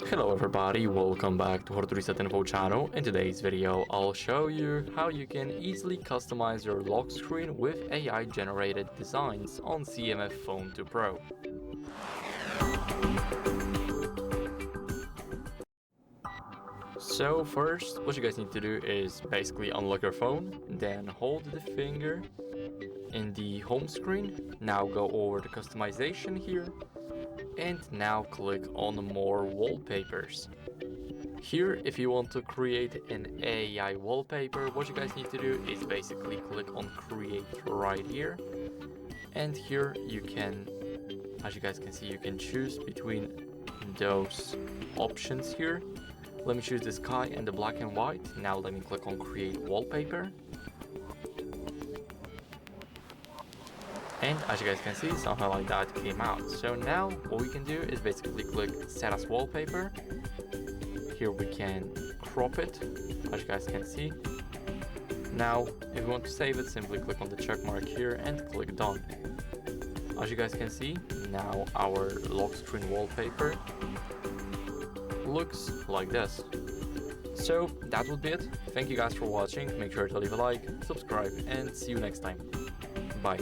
Hello everybody, welcome back to HardReset.Info channel. In today's video, I'll show you how you can easily customize your lock screen with AI generated designs on CMF Phone 2 Pro. So first, what you guys need to do is basically unlock your phone, then hold the finger in the home screen. Now go over to customization here, and now click on more wallpapers. Here, if you want to create an AI wallpaper, what you guys need to do is basically click on create right here. And here you can, as you guys can see, you can choose between those options here. Let me choose the sky and the black and white. Now let me click on create wallpaper. And as you guys can see, something like that came out. So now what we can do is basically click set as wallpaper. Here we can crop it, as you guys can see. Now, if you want to save it, simply click on the check mark here and click done. As you guys can see, now our lock screen wallpaper looks like this. So that would be it. Thank you guys for watching. Make sure to leave a like, subscribe, and see you next time. Bye.